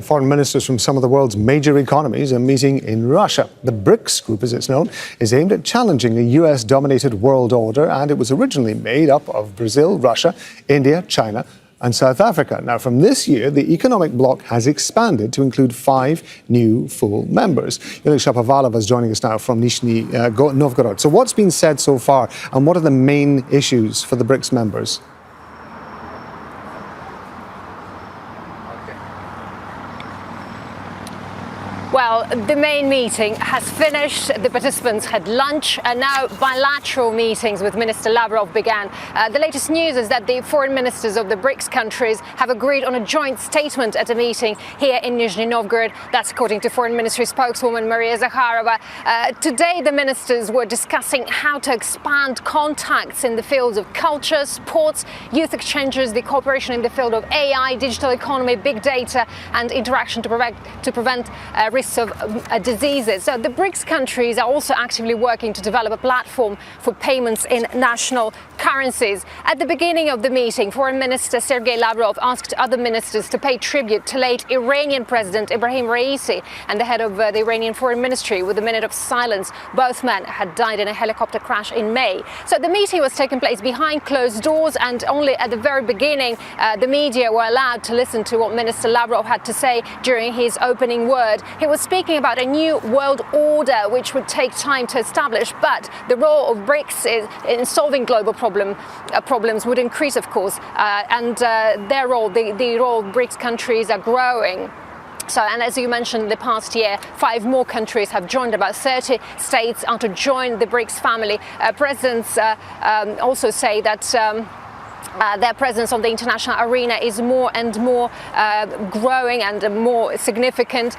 Foreign ministers from some of the world's major economies are meeting in Russia. The BRICS group, as it's known, is aimed at challenging a US-dominated world order, and it was originally made up of Brazil, Russia, India, China and South Africa. Now, from this year, the economic bloc has expanded to include 5 new full members. Yulia Shapovalova is joining us now from Nizhny Novgorod. So what's been said so far, and what are the main issues for the BRICS members? Well, the main meeting has finished. The participants had lunch, and now bilateral meetings with Minister Lavrov began. The latest news is that the foreign ministers of the BRICS countries have agreed on a joint statement at a meeting here in Nizhny Novgorod. That's according to Foreign Ministry spokeswoman Maria Zakharova. Today, the ministers were discussing how to expand contacts in the fields of culture, sports, youth exchanges, the cooperation in the field of AI, digital economy, big data, and interaction to prevent risks of diseases. So the BRICS countries are also actively working to develop a platform for payments in national currencies. At the beginning of the meeting, Foreign Minister Sergey Lavrov asked other ministers to pay tribute to late Iranian President Ibrahim Raisi and the head of the Iranian Foreign Ministry with a minute of silence. Both men had died in a helicopter crash in May. So the meeting was taking place behind closed doors, and only at the very beginning the media were allowed to listen to what Minister Lavrov had to say during his opening word. He was speaking about a new world order which would take time to establish, but the role of BRICS in solving global problems would increase, of course, and their role, the role of BRICS countries are growing. So, and as you mentioned, the past year, 5 more countries have joined. About 30 states are to join the BRICS family. Presidents also say that their presence on the international arena is more and more growing and more significant.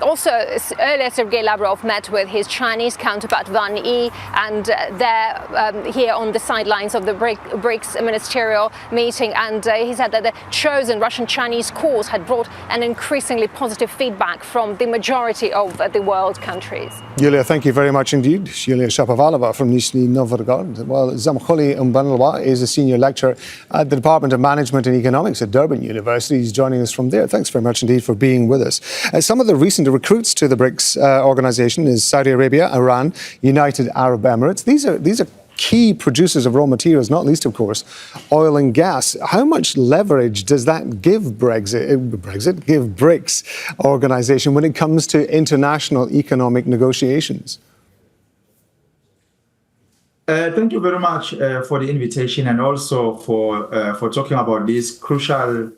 Also, earlier Sergey Lavrov met with his Chinese counterpart Wang Yi, and they're here on the sidelines of the BRICS ministerial meeting. And he said that the chosen Russian-Chinese course had brought an increasingly positive feedback from the majority of the world countries. Yulia, thank you very much indeed. Yulia Shapovalova from Nizhny Novgorod. Well, Zamokuhle Mbandlwa is a senior lecturer at the Department of Management and Economics at Durban University. He's joining us from there. Thanks very much indeed for being with us. Some of the recent recruits to the BRICS organization is Saudi Arabia, Iran, United Arab Emirates. These are key producers of raw materials, not least, of course, oil and gas. How much leverage does that give give BRICS organization when it comes to international economic negotiations? Thank you very much for the invitation, and also for talking about these crucial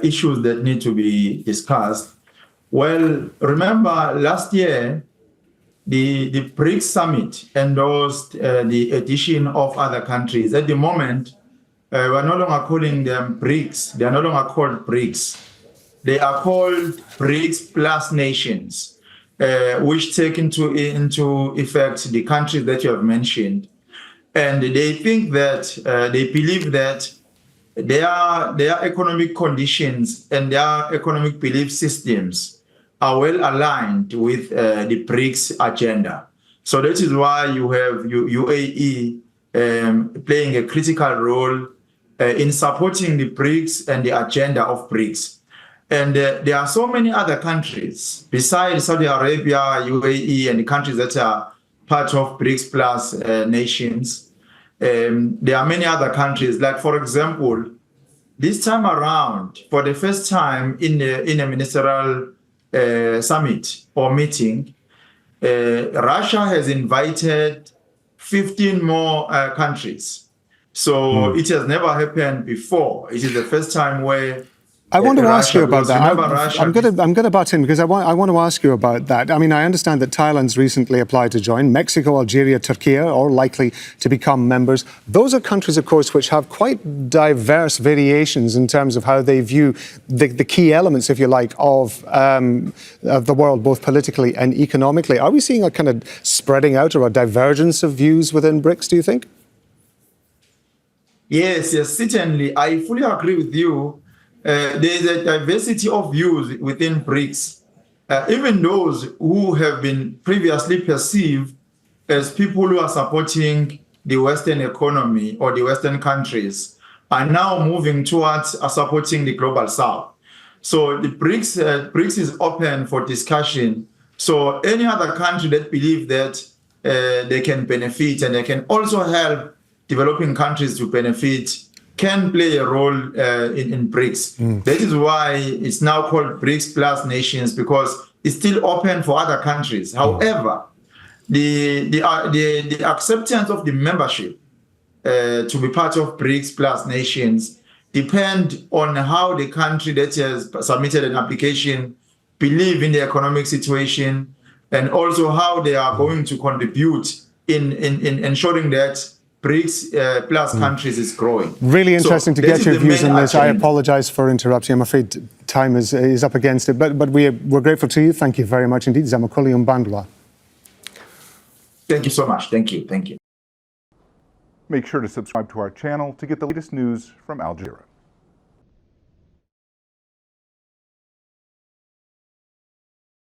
issues that need to be discussed. Well, remember last year, the BRICS summit endorsed the addition of other countries. At the moment, we're no longer calling them BRICS. They are no longer called BRICS. They are called BRICS plus nations, which take into effect the countries that you have mentioned. And they think that, they believe that their economic conditions and their economic belief systems are well aligned with the BRICS agenda. So that is why you have UAE playing a critical role in supporting the BRICS and the agenda of BRICS. And there are so many other countries besides Saudi Arabia, UAE, and the countries that are part of BRICS plus nations. There are many other countries, like, for example, this time around, for the first time in a ministerial summit or meeting, Russia has invited 15 more countries. So it has never happened before. It is the first time where I want to ask you about that. I'm going to butt in because I want to ask you about that. I mean, I understand that Thailand's recently applied to join. Mexico, Algeria, Turkey are all likely to become members. Those are countries, of course, which have quite diverse variations in terms of how they view the key elements, if you like, of the world, both politically and economically. Are we seeing a kind of spreading out or a divergence of views within BRICS, do you think? Yes, certainly. I fully agree with you. There is a diversity of views within BRICS. Even those who have been previously perceived as people who are supporting the Western economy or the Western countries are now moving towards supporting the global South. So the BRICS is open for discussion. So any other country that believe that they can benefit and they can also help developing countries to benefit can play a role in BRICS. That is why it's now called BRICS Plus Nations, because it's still open for other countries. However, the acceptance of the membership to be part of BRICS Plus Nations depend on how the country that has submitted an application believe in the economic situation, and also how they are going to contribute in ensuring that BRICS plus countries is growing. Really interesting to get your views on this. I agenda. apologise for interrupting. I'm afraid time is up against it, but we're grateful to you. Thank you very much indeed. Zamokuhle Mbandlwa. Thank you so much. Thank you. Thank you. Make sure to subscribe to our channel to get the latest news from Al Jazeera.